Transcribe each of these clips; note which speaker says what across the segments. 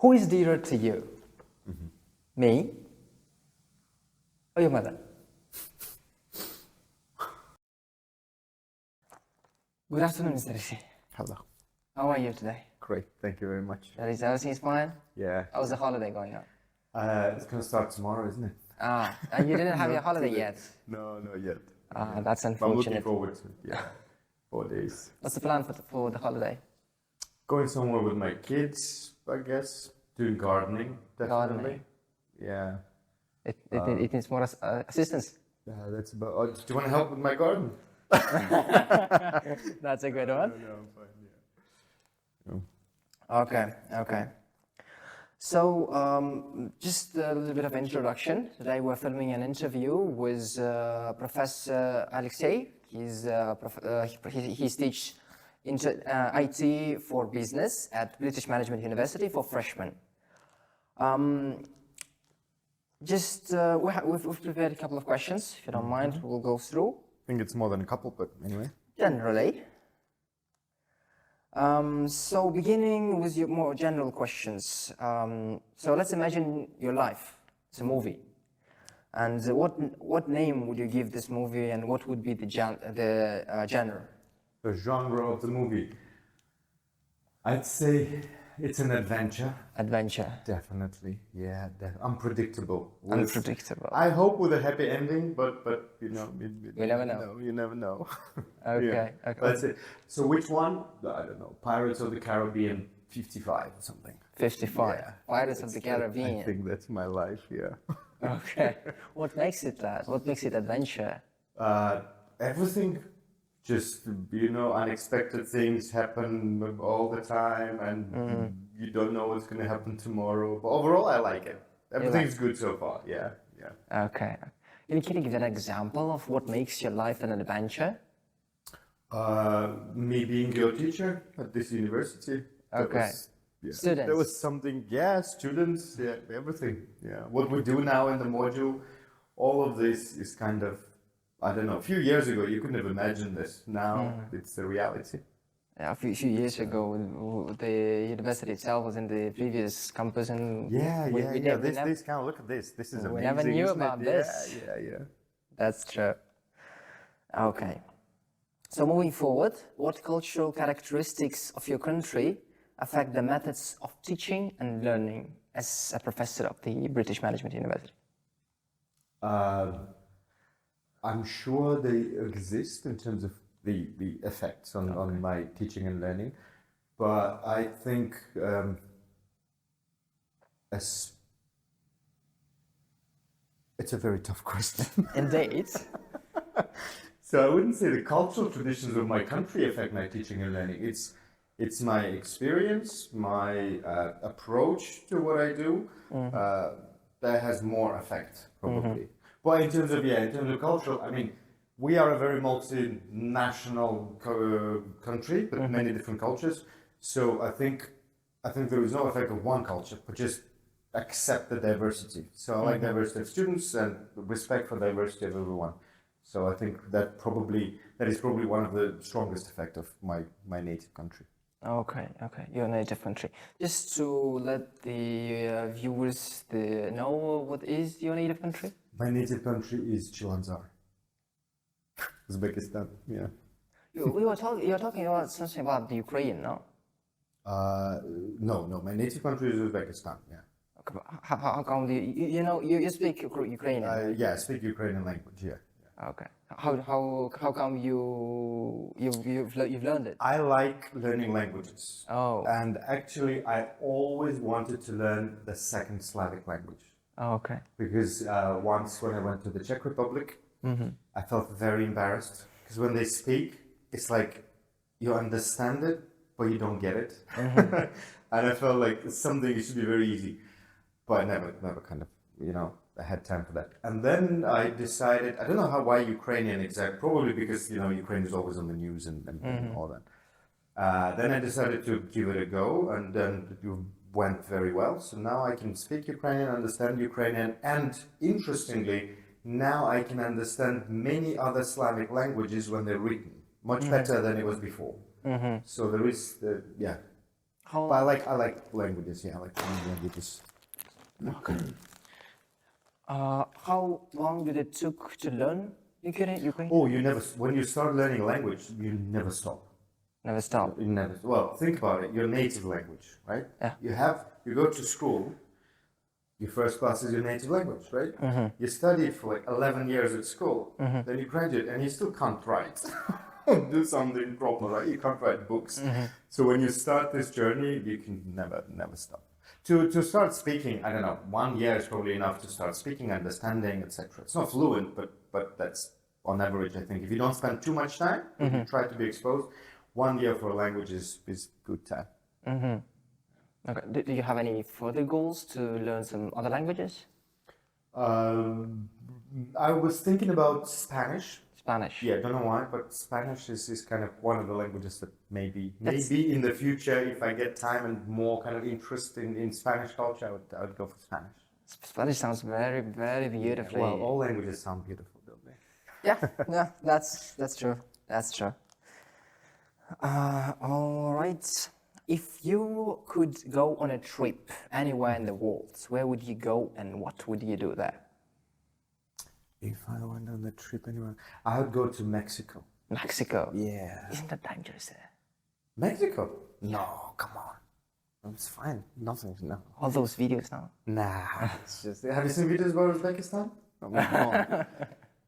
Speaker 1: Who is dearer to you? Me or your mother? Good afternoon, Mr. Rishi.
Speaker 2: Hello.
Speaker 1: How are you today?
Speaker 2: Great. Thank you very much.
Speaker 1: Everything's fine?
Speaker 2: Yeah.
Speaker 1: How's the holiday going on?
Speaker 2: It's going to start tomorrow, isn't it?
Speaker 1: You didn't have your holiday
Speaker 2: today.
Speaker 1: yet?
Speaker 2: No, not yet.
Speaker 1: That's
Speaker 2: But I'm looking
Speaker 1: unfortunate.
Speaker 2: forward to it. Yeah. 4 days.
Speaker 1: What's the plan for the holiday?
Speaker 2: Going somewhere with my kids, I guess. Doing gardening, definitely.
Speaker 1: Gardening.
Speaker 2: Yeah.
Speaker 1: It needs more assistance.
Speaker 2: Yeah, that's about. Oh, do you want to help with my garden?
Speaker 1: That's a good one.
Speaker 2: No, I'm fine. Yeah.
Speaker 1: Okay. So, just a little bit of introduction. Today we're filming an interview with Professor Aleksey. He teaches IT for business at British Management University for freshmen. We've prepared a couple of questions. If you don't mind, we'll go through.
Speaker 2: I think it's more than a couple, but anyway.
Speaker 1: Generally. So beginning with your more general questions. So let's imagine your life. It's a movie. And what name would you give this movie, and what would be the genre?
Speaker 2: The genre of the movie. I'd say it's an adventure.
Speaker 1: Adventure.
Speaker 2: Definitely, yeah. Unpredictable.
Speaker 1: Unpredictable.
Speaker 2: I hope with a happy ending, but you know,
Speaker 1: We never know.
Speaker 2: You never know.
Speaker 1: Okay.
Speaker 2: Yeah.
Speaker 1: Okay.
Speaker 2: That's it. So which one? I don't know. Pirates of the Caribbean 55 or something.
Speaker 1: 55.
Speaker 2: Yeah.
Speaker 1: Pirates of the
Speaker 2: I
Speaker 1: Caribbean.
Speaker 2: think that's my life. Yeah.
Speaker 1: Okay. What makes it that? What makes it adventure?
Speaker 2: Everything. Just, unexpected things happen all the time, and you don't know what's going to happen tomorrow. But overall, I like it. Everything's good so far. Yeah.
Speaker 1: Okay. Can you give an example of what makes your life an adventure?
Speaker 2: Me being your teacher at this university.
Speaker 1: Okay. Students.
Speaker 2: There was something, students, everything. Yeah. What we do now in the module, all of this is kind of, I don't know, a few years ago, you couldn't have imagined this. Now it's a reality.
Speaker 1: Yeah, a few years ago, the university itself was in the previous campus, and
Speaker 2: This kind of, look at this. This is amazing.
Speaker 1: We never knew about this.
Speaker 2: Yeah.
Speaker 1: That's true. Okay. So moving forward, what cultural characteristics of your country affect the methods of teaching and learning as a professor of the British Management University?
Speaker 2: I'm sure they exist in terms of the effects on my teaching and learning, but I think it's a very tough question.
Speaker 1: Indeed.
Speaker 2: So I wouldn't say the cultural traditions of my country affect my teaching and learning. It's my experience, my approach to what I do that has more effect, probably. But in terms of cultural, I mean, we are a very multinational country with many different cultures. So I think there is no effect of one culture, but just accept the diversity. So I like diversity of students and respect for diversity of everyone. So I think that is probably one of the strongest effects of my native country.
Speaker 1: Okay, your native country. Just to let the viewers know, what is your native country?
Speaker 2: My native country is Chilanzar, Uzbekistan. Yeah.
Speaker 1: You're talking about something about the Ukraine, no?
Speaker 2: No. My native country is Uzbekistan. Yeah.
Speaker 1: Okay, how come you speak Ukrainian?
Speaker 2: I speak Ukrainian language. Yeah.
Speaker 1: Okay. How come you've learned it?
Speaker 2: I like learning languages.
Speaker 1: Oh.
Speaker 2: And actually, I always wanted to learn the second Slavic language.
Speaker 1: Oh, okay.
Speaker 2: Because once when I went to the Czech Republic, I felt very embarrassed. Because when they speak, it's like you understand it, but you don't get it. And I felt like it's something it should be very easy. But I never kind of, I had time for that. And then I decided, I don't know why Ukrainian exactly, probably because, Ukraine is always on the news and all that. Then I decided to give it a go, and then it went very well. So now I can speak Ukrainian, understand Ukrainian, and interestingly, now I can understand many other Slavic languages when they're written, much better than it was before. So there is,
Speaker 1: How
Speaker 2: But I like languages. Yeah, I like learning languages.
Speaker 1: Okay. How long did it took to learn Ukraine?
Speaker 2: Oh, you never. When you start learning a language, you never stop.
Speaker 1: Never stop.
Speaker 2: You never. Well, think about it. Your native language, right?
Speaker 1: Yeah.
Speaker 2: You go to school. Your first class is your native language, right? You study it for like 11 years at school. Then you graduate and you still can't write. Do something proper, right? You can't write books. So when you start this journey, you can never stop. To start speaking, I don't know, 1 year is probably enough to start speaking, understanding, etc. It's not fluent, but that's on average, I think. If you don't spend too much time, you try to be exposed, 1 year for a language is good time.
Speaker 1: Okay. Do you have any further goals to learn some other languages?
Speaker 2: I was thinking about Spanish.
Speaker 1: Spanish.
Speaker 2: Yeah, don't know why, but Spanish is kind of one of the languages that maybe in the future, if I get time and more kind of interest in Spanish culture, I would go for Spanish.
Speaker 1: Spanish sounds very, very beautifully.
Speaker 2: Well, all languages sound beautiful, don't they?
Speaker 1: Yeah, that's true. That's true. All right. If you could go on a trip anywhere in the world, where would you go and what would you do there?
Speaker 2: If I went on a trip anywhere, I would go to Mexico.
Speaker 1: Mexico.
Speaker 2: Yeah.
Speaker 1: Isn't that dangerous there?
Speaker 2: Mexico? No, come on. It's fine. Nothing. No.
Speaker 1: All those videos now.
Speaker 2: Nah. It's just. Have you seen videos about Uzbekistan? No.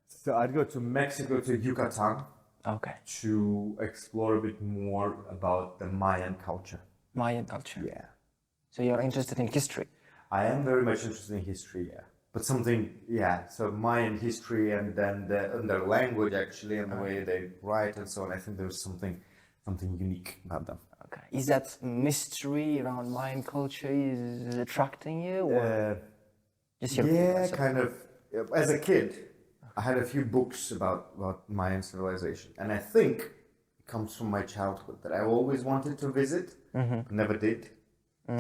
Speaker 2: So I'd go to Mexico, to Yucatan,
Speaker 1: Okay.
Speaker 2: to explore a bit more about the Mayan culture.
Speaker 1: Mayan culture.
Speaker 2: Yeah.
Speaker 1: So you're interested in history?
Speaker 2: I am very much interested in history, yeah. But something, yeah, so Mayan history and then their language actually and the way they write and so on. I think there's something unique about them.
Speaker 1: Okay. Is that mystery around Mayan culture is attracting you? Or just your
Speaker 2: Yeah, kind of. As a kid, I had a few books about Mayan civilization. And I think it comes from my childhood that I always wanted to visit, but never did.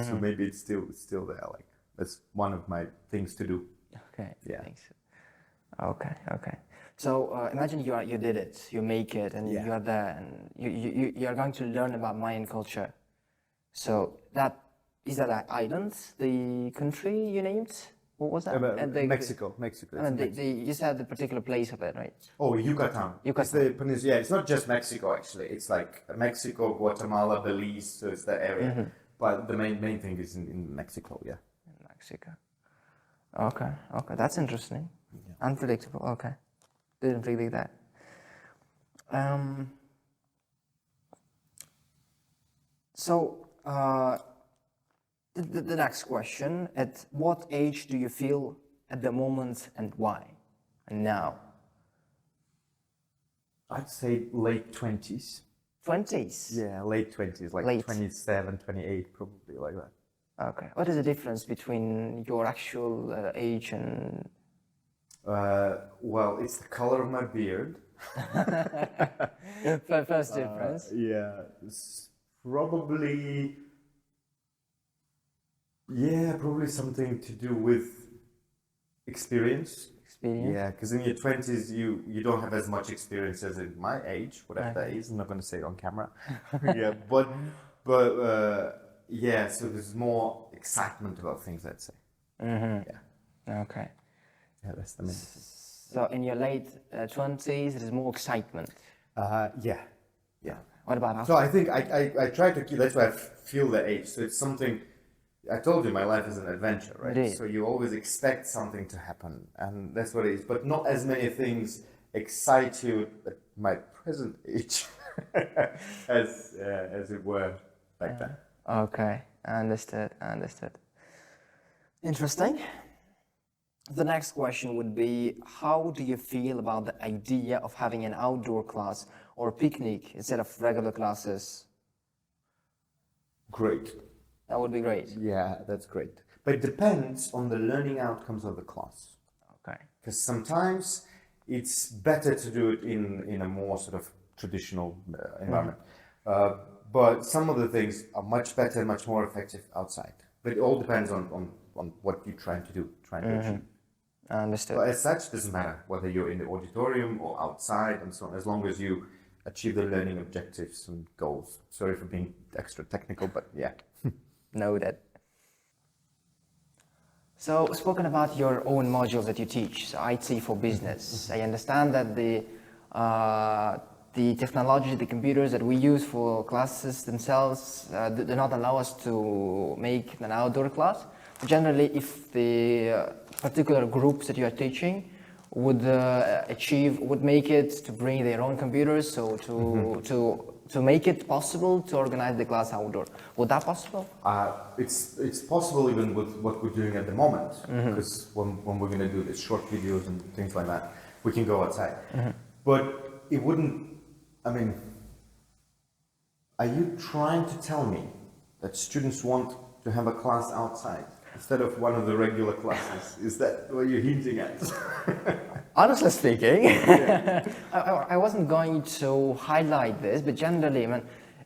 Speaker 2: So maybe it's still there. Like, that's one of my things to do.
Speaker 1: Okay.
Speaker 2: Yeah.
Speaker 1: Thanks. Okay. So imagine you did it, you make it, and you are there, and you are going to learn about Mayan culture. So is that an island, the country you named? What was that?
Speaker 2: Mexico.
Speaker 1: You said the particular place of it, right?
Speaker 2: Oh, Yucatan. It's the peninsula. Yeah, it's not just Mexico actually. It's like Mexico, Guatemala, Belize. So it's that area. But the main thing is in Mexico. Yeah.
Speaker 1: In Mexico. Okay. That's interesting. Yeah. Unpredictable. Okay. Didn't predict that. So the next question: at what age do you feel at the moment, and why? And now?
Speaker 2: I'd say late 20s.
Speaker 1: 20s?
Speaker 2: Yeah, late 20s, like late. 27, 28, probably like that.
Speaker 1: Okay. What is the difference between your actual age and...
Speaker 2: Well, it's the color of my beard.
Speaker 1: First difference.
Speaker 2: Yeah, it's probably... Yeah, probably something to do with experience. Yeah, because in your 20s, you don't have as much experience as in my age, whatever that is. I'm not going to say it on camera. Yeah, but yeah, so there's more excitement about things, I'd say.
Speaker 1: Yeah. Okay.
Speaker 2: Yeah, that's the main thing.
Speaker 1: So in your late 20s, there's more excitement.
Speaker 2: Yeah.
Speaker 1: What about after?
Speaker 2: So I think I try to keep. That's why I feel the age. So it's something. I told you my life is an adventure, right?
Speaker 1: Indeed.
Speaker 2: So you always expect something to happen, and that's what it is. But not as many things excite you at my present age as it were back then.
Speaker 1: Okay, understood. Interesting. The next question would be, how do you feel about the idea of having an outdoor class or picnic instead of regular classes?
Speaker 2: Great.
Speaker 1: That would be great.
Speaker 2: Yeah, that's great. But it depends on the learning outcomes of the class.
Speaker 1: Okay.
Speaker 2: Because sometimes it's better to do it in a more sort of traditional environment. But some of the things are much better, much more effective outside. But it all depends on what you're trying to do, trying to achieve.
Speaker 1: Understood.
Speaker 2: But as such, it doesn't matter whether you're in the auditorium or outside and so on, as long as you achieve the learning objectives and goals. Sorry for being extra technical, but yeah.
Speaker 1: Noted. So, spoken about your own modules that you teach, so IT for business. I understand that the technology, the computers that we use for classes themselves do not allow us to make an outdoor class. Generally, if the particular groups that you are teaching would make it to bring their own computers, so to make it possible to organize the class outdoor. Would that possible?
Speaker 2: It's possible even with what we're doing at the moment, because when we're going to do these short videos and things like that, we can go outside. But it wouldn't, I mean, are you trying to tell me that students want to have a class outside instead of one of the regular classes? Is that what you're hinting at?
Speaker 1: Honestly speaking, I wasn't going to highlight this, but generally, I mean,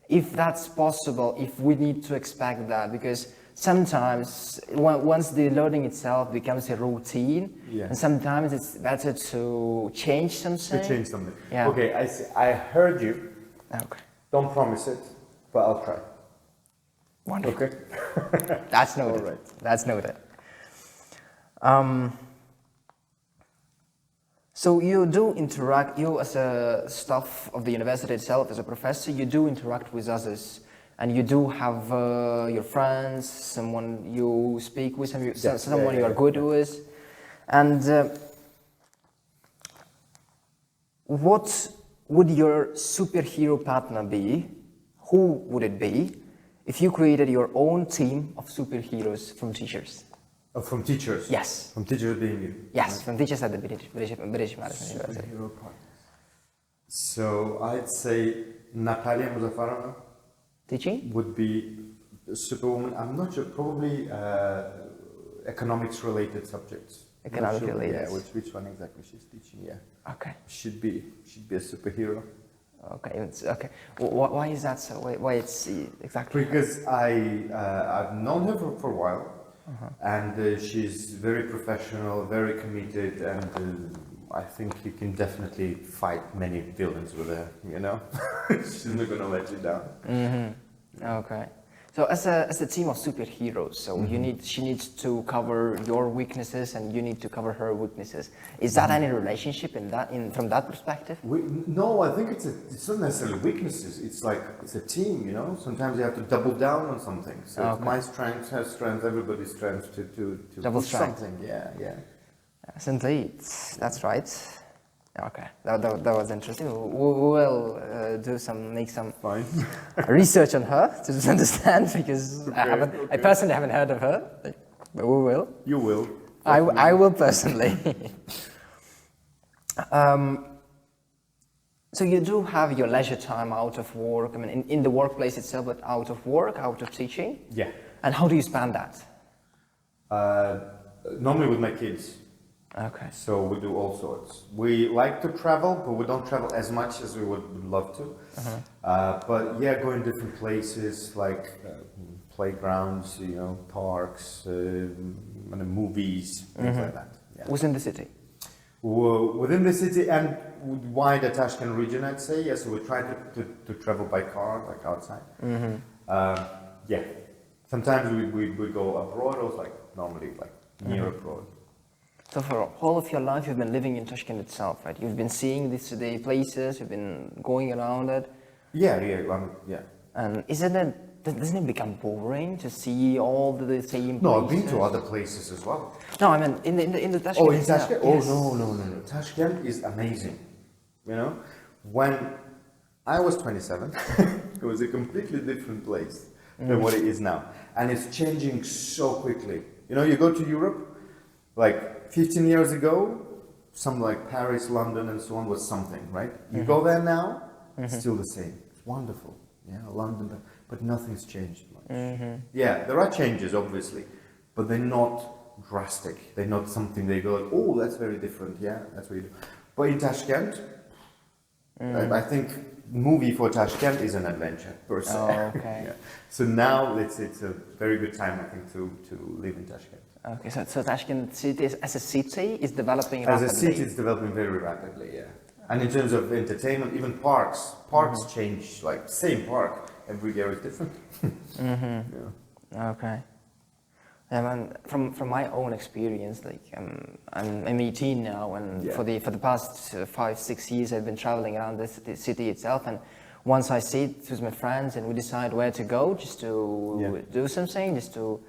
Speaker 1: if that's possible, if we need to expect that, because sometimes once the learning itself becomes a routine, and sometimes it's better to change something.
Speaker 2: To change something.
Speaker 1: Yeah.
Speaker 2: Okay, I see. I heard you.
Speaker 1: Okay.
Speaker 2: Don't promise it, but I'll try.
Speaker 1: Wonderful.
Speaker 2: Okay.
Speaker 1: That's noted.
Speaker 2: All right.
Speaker 1: That's noted. So you do interact, you as a staff of the university itself, as a professor, you do interact with others, and you do have your friends, someone you speak with, someone you are good with. And what would your superhero partner be? Who would it be if you created your own team of superheroes from teachers?
Speaker 2: From teachers?
Speaker 1: Yes.
Speaker 2: From teachers being you?
Speaker 1: Yes,
Speaker 2: right?
Speaker 1: from teachers at the British Management University.
Speaker 2: Superhero partners. So I'd say Natalia Muzaffarova
Speaker 1: Teaching?
Speaker 2: would be a superwoman. I'm not sure, probably economics related subjects.
Speaker 1: Economic related.
Speaker 2: Yeah, which one exactly she's teaching, yeah.
Speaker 1: Okay.
Speaker 2: Should be a superhero.
Speaker 1: Okay, okay. Why is that so? Why it's exactly?
Speaker 2: Because I've known her for a while, and she's very professional, very committed, and I think you can definitely fight many villains with her. You know, she's not gonna let you down.
Speaker 1: Okay. So as a team of superheroes, so she needs to cover your weaknesses, and you need to cover her weaknesses. Is that any relationship from that perspective?
Speaker 2: No, I think it's not necessarily weaknesses. It's like it's a team, you know. Sometimes you have to double down on something. So it's my strength, her strength, everybody's strength to
Speaker 1: Double
Speaker 2: push
Speaker 1: strength.
Speaker 2: something. Yeah.
Speaker 1: Yes, indeed. That's right. Okay, that was interesting. We will make some
Speaker 2: Fine.
Speaker 1: research on her to understand, because I personally haven't heard of her, but we will.
Speaker 2: You will.
Speaker 1: I will personally. So you do have your leisure time out of work, I mean, in the workplace itself, but out of work, out of teaching?
Speaker 2: Yeah.
Speaker 1: And how do you spend that?
Speaker 2: Normally with my kids.
Speaker 1: Okay.
Speaker 2: So we do all sorts. We like to travel, but we don't travel as much as we would love to. But yeah, going different places like playgrounds, you know, parks, movies, things like that. Yeah.
Speaker 1: Within the city?
Speaker 2: Within the city and wider Tashkent region, I'd say. Yeah, so we try to travel by car, like outside. Yeah. Sometimes we go abroad, or like normally like near abroad.
Speaker 1: So for all of your life, you've been living in Tashkent itself, right? You've been seeing the places, you've been going around it.
Speaker 2: Yeah.
Speaker 1: And doesn't it become boring to see all the same places?
Speaker 2: No, I've been to other places as well.
Speaker 1: No, I mean in the Tashkent.
Speaker 2: Oh, in
Speaker 1: itself.
Speaker 2: Tashkent?
Speaker 1: Yes.
Speaker 2: Oh, no. Tashkent is amazing. You know, when I was 27, it was a completely different place than what it is now. And it's changing so quickly. You know, you go to Europe, like 15 years ago, some like Paris, London, and so on was something, right? You go there now, it's still the same. It's wonderful. Yeah, London, but nothing's changed much. Yeah, there are changes, obviously, but they're not drastic. They're not something they go, like, oh, that's very different. Yeah, that's really. But in Tashkent, I think movie for Tashkent is an adventure per se.
Speaker 1: Oh, okay.
Speaker 2: Yeah. So now it's a very good time, I think, to live in Tashkent.
Speaker 1: Okay, so Tashkent city as a city is developing
Speaker 2: As
Speaker 1: rapidly.
Speaker 2: a city, it's developing very rapidly, yeah. And in terms of entertainment, even parks change, like same park, every year is different. Yeah.
Speaker 1: Okay. Yeah, man, from my own experience, like I'm 18 now, and
Speaker 2: Yeah.
Speaker 1: for the past 5-6 years, I've been traveling around the city itself. And once I sit with my friends and we decide where to go, just to do something, just to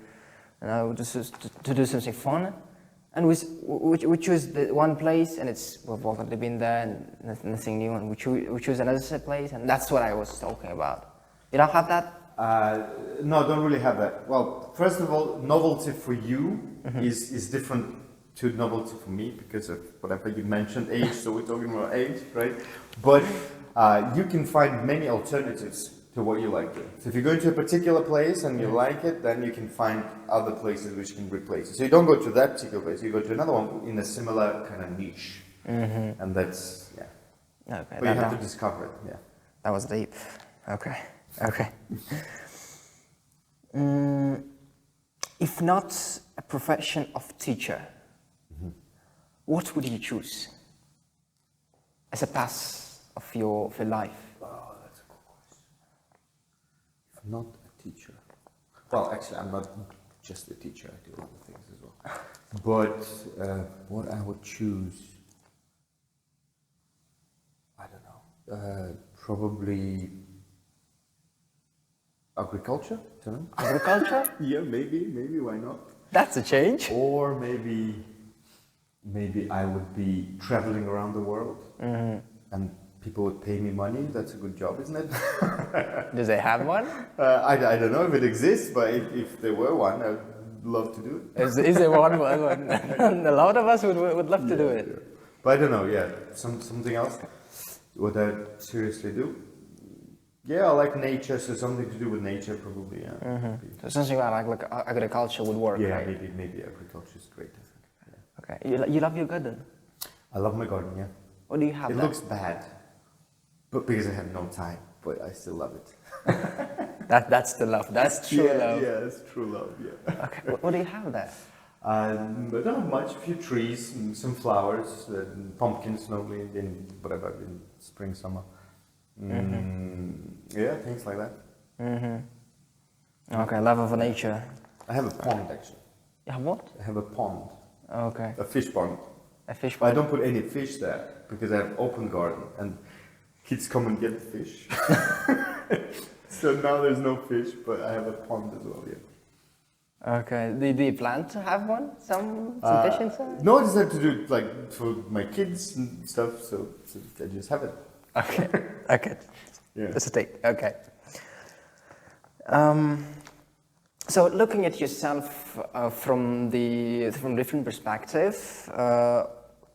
Speaker 1: to do something fun, and we choose the one place, and we've already been there and nothing new, and we choose another place, and that's what I was talking about. You don't have that?
Speaker 2: No, don't really have that. Well, first of all, novelty for you is different to novelty for me because of whatever you mentioned, age. So we're talking about age, right? But you can find many alternatives to what you like to. So if you go into a particular place and you like it, then you can find other places which can replace it. So you don't go to that particular place, you go to another one in a similar kind of niche. And that's,
Speaker 1: Okay.
Speaker 2: but you have to discover it,
Speaker 1: That was deep. Okay. Okay. If not a profession of teacher, what would you choose as a path of your life?
Speaker 2: Oh, that's a cool question. If not a teacher. Well, actually, I'm not just a teacher, I do other things as well. But what I would choose, I don't know, probably agriculture, don't know.
Speaker 1: Agriculture?
Speaker 2: Yeah, maybe, why not?
Speaker 1: That's a change.
Speaker 2: Or maybe I would be traveling around the world and people would pay me money. That's a good job, isn't it?
Speaker 1: Do they have one?
Speaker 2: I don't know if it exists, but if there were one, I'd love to do it.
Speaker 1: Is there one? A lot of us would love to do it.
Speaker 2: Yeah. But I don't know, something else. Would I seriously do? Yeah, I like nature, so something to do with nature probably,
Speaker 1: So something like agriculture would work,
Speaker 2: yeah,
Speaker 1: right?
Speaker 2: maybe agriculture is great, I think. Yeah.
Speaker 1: Okay. You love your garden?
Speaker 2: I love my garden, yeah.
Speaker 1: What do you have
Speaker 2: It
Speaker 1: there?
Speaker 2: looks bad, but because I have no time, but I still love it.
Speaker 1: That's the love. That's true love.
Speaker 2: Yeah, it's true love, yeah.
Speaker 1: Okay. What do you have there?
Speaker 2: But not much, a few trees, some flowers, pumpkins normally in whatever, in spring, summer. Yeah, things like that.
Speaker 1: Okay, love of nature.
Speaker 2: I have a pond actually.
Speaker 1: You have what?
Speaker 2: I have a pond,
Speaker 1: Okay.
Speaker 2: a fish pond.
Speaker 1: A fish
Speaker 2: I
Speaker 1: pond.
Speaker 2: don't put any fish there because I have open garden and kids come and get the fish. So now there's no fish, but I have a pond as well, yeah.
Speaker 1: Okay. Do you plan to have one? Some fish inside?
Speaker 2: No, I just have to do it like for my kids and stuff, so I just have it.
Speaker 1: Okay. Okay.
Speaker 2: Yeah.
Speaker 1: That's a take. Okay. So looking at yourself from different perspective,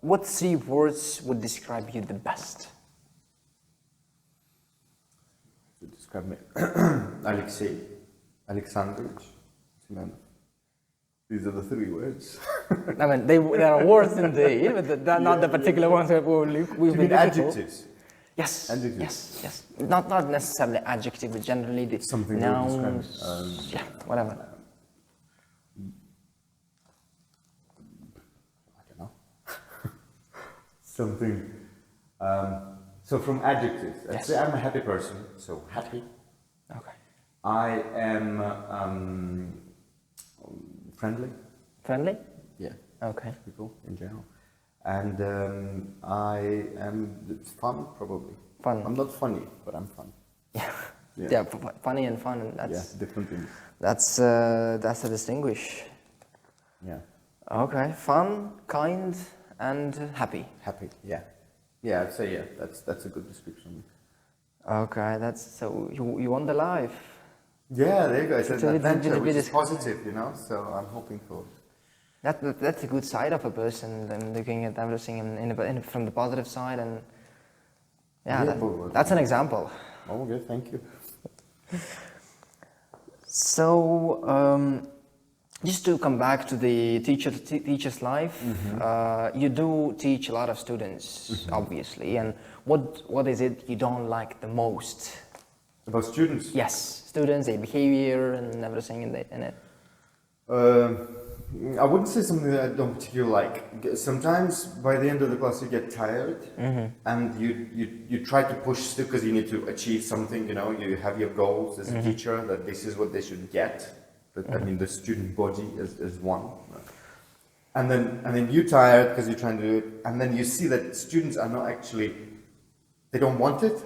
Speaker 1: what 3 words would describe you the best?
Speaker 2: To describe me, Aleksey, Alexandrovich, Semenov. These are the 3 words.
Speaker 1: I mean, they are words indeed, but they're not the particular ones that we've
Speaker 2: You
Speaker 1: been
Speaker 2: mean
Speaker 1: looking for.
Speaker 2: adjectives?
Speaker 1: Yes.
Speaker 2: Adjectives.
Speaker 1: Yes. Not necessarily adjective, but generally the
Speaker 2: Something that would
Speaker 1: nouns.
Speaker 2: describe,
Speaker 1: Yeah, whatever.
Speaker 2: I don't know. Something. So from adjectives, I'd
Speaker 1: Yes.
Speaker 2: say I'm a happy person. So happy.
Speaker 1: Okay.
Speaker 2: I am friendly.
Speaker 1: Friendly?
Speaker 2: Yeah.
Speaker 1: Okay.
Speaker 2: People in general. And I am fun, probably.
Speaker 1: Fun.
Speaker 2: I'm not funny, but I'm fun.
Speaker 1: Yeah.
Speaker 2: Yeah.
Speaker 1: Yeah, funny and fun. And
Speaker 2: Yeah, different things.
Speaker 1: that's a distinguish.
Speaker 2: Yeah.
Speaker 1: Okay. Fun, kind, and happy.
Speaker 2: Happy. Yeah. Yeah, I'd say that's a good description.
Speaker 1: Okay. That's so you want the life.
Speaker 2: Yeah, there you go. It's
Speaker 1: It's a
Speaker 2: an
Speaker 1: little
Speaker 2: adventure,
Speaker 1: bit
Speaker 2: which is
Speaker 1: of-
Speaker 2: positive, you know. So I'm hoping for.
Speaker 1: That's a good side of a person. Then looking at everything from the positive side, and that's an example.
Speaker 2: Oh, okay, thank you.
Speaker 1: So, just to come back to the teacher's life, you do teach a lot of students, obviously. And what is it you don't like the most?
Speaker 2: About students.
Speaker 1: Yes, students, their behavior, and everything in it.
Speaker 2: I wouldn't say something that I don't particularly like. Sometimes by the end of the class you get tired, and you try to push still because you need to achieve something. You know, you have your goals as a teacher that this is what they should get, I mean, the student body is one. And then you're tired because you're trying to do it, and then you see that students are not actually, they don't want it.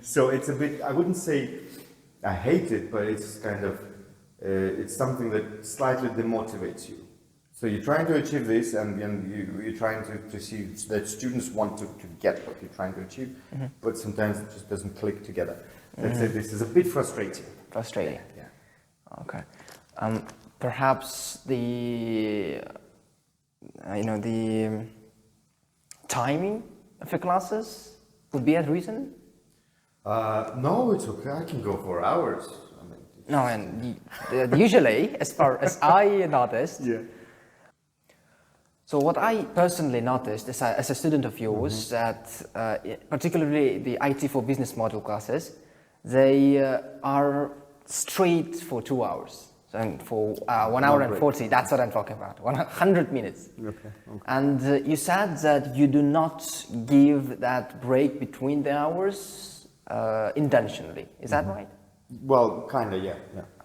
Speaker 2: So it's a bit, I wouldn't say I hate it, but it's kind of, it's something that slightly demotivates you. So you're trying to achieve this, and you're trying to see that students want to get what you're trying to achieve, but sometimes it just doesn't click together. Let's say this is a bit frustrating.
Speaker 1: Frustrating.
Speaker 2: Yeah.
Speaker 1: Okay. Perhaps the the timing of your classes would be a reason.
Speaker 2: No, it's okay. I can go for hours. I mean,
Speaker 1: No, and usually, as far as I noticed.
Speaker 2: yeah.
Speaker 1: So what I personally noticed as a student of yours, that particularly the IT for business module classes, they are straight for 2 hours. And for 1 hour and 40, that's what I'm talking about, 100 minutes.
Speaker 2: Okay.
Speaker 1: And you said that you do not give that break between the hours intentionally. Is that right?
Speaker 2: Well, kind of, yeah.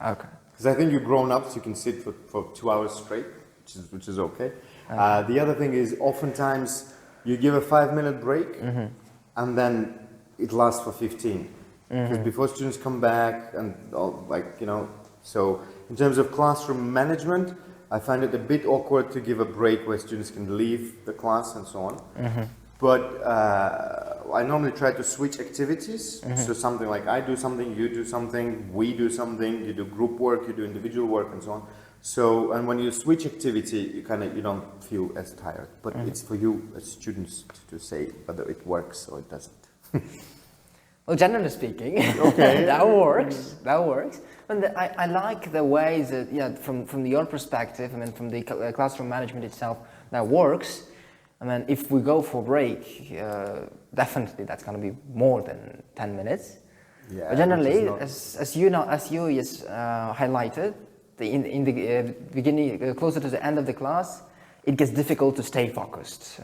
Speaker 1: Okay.
Speaker 2: Because I think you're grown up, so you can sit for 2 hours straight, which is okay. The other thing is, oftentimes you give a 5-minute break, and then it lasts for 15. Because before students come back and all, so in terms of classroom management, I find it a bit awkward to give a break where students can leave the class and so on. But I normally try to switch activities. So something like I do something, you do something, we do something, you do group work, you do individual work and so on. So, and when you switch activity, you don't feel as tired. But it's for you as students to say whether it works or it doesn't.
Speaker 1: Well, generally speaking,
Speaker 2: okay.
Speaker 1: that works. And I like the way that, from your perspective, I mean, from the classroom management itself, that works. I mean, if we go for break, definitely that's going to be more than 10 minutes.
Speaker 2: Yeah,
Speaker 1: but generally, as you highlighted, in the beginning, closer to the end of the class, it gets difficult to stay focused to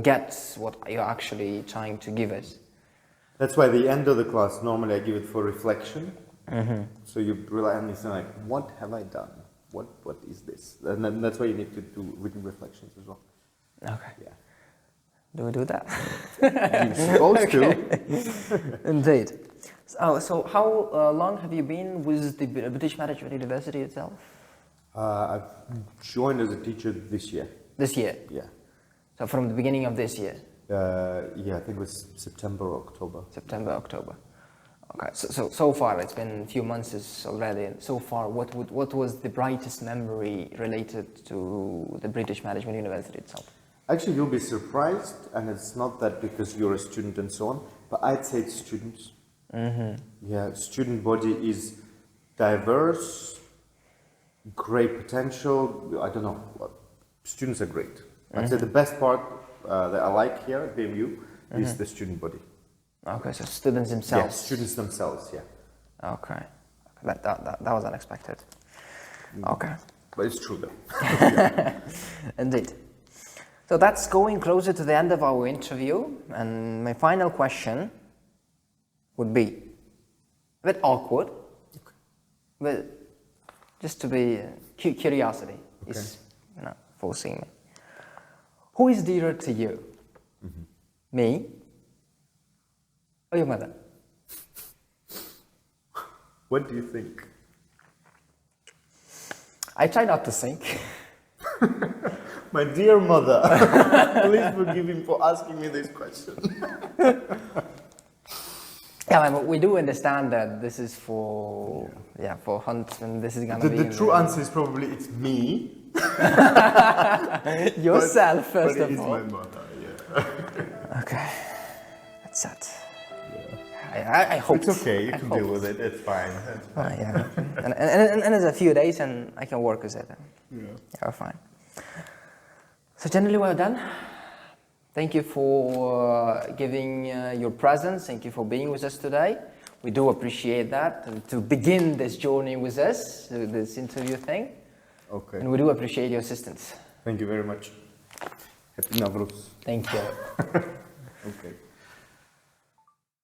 Speaker 1: get what you're actually trying to give us.
Speaker 2: That's why the end of the class, normally I give it for reflection. So you rely on this, like, what have I done? What is this? And then that's why you need to do written reflections as well.
Speaker 1: Okay.
Speaker 2: Yeah.
Speaker 1: Do we do that?
Speaker 2: You're supposed to.
Speaker 1: Indeed. So how long have you been with the British Management University itself?
Speaker 2: I've joined as a teacher this year.
Speaker 1: This year?
Speaker 2: Yeah.
Speaker 1: So from the beginning of this year?
Speaker 2: Yeah, I think it was September or October.
Speaker 1: September, October. Okay. So far, it's been a few months already. And so far, what was the brightest memory related to the British Management University itself?
Speaker 2: Actually, you'll be surprised, and it's not that because you're a student and so on, but I'd say it's students. Yeah, student body is diverse, great potential. I don't know, students are great. I'd say the best part that I like here at BMU is the student body.
Speaker 1: Okay, so students themselves.
Speaker 2: Yeah, students themselves, yeah.
Speaker 1: Okay, that was unexpected. Okay.
Speaker 2: But it's true though.
Speaker 1: Indeed. So that's going closer to the end of our interview, and my final question would be a bit awkward, but just to be curiosity is forcing me. Who is dearer to you? Me or your mother?
Speaker 2: What do you think?
Speaker 1: I try not to think.
Speaker 2: My dear mother, please forgive him for asking me this question.
Speaker 1: Yeah, but we do understand that this is for Hunt, and this is gonna be.
Speaker 2: The true answer is probably it's me.
Speaker 1: Yourself, first
Speaker 2: but
Speaker 1: of all.
Speaker 2: But it is my mother, yeah.
Speaker 1: Okay, that's it. Yeah. I hope.
Speaker 2: It's okay, you can deal with it, it's fine.
Speaker 1: Yeah. and it's a few days and I can work with it. Yeah, fine. So generally well done. Thank you for giving your presence. Thank you for being with us today. We do appreciate that, and to begin this journey with us, this interview thing.
Speaker 2: Okay.
Speaker 1: And we do appreciate your assistance.
Speaker 2: Thank you very much. Happy Navruz.
Speaker 1: Thank you.
Speaker 2: Okay.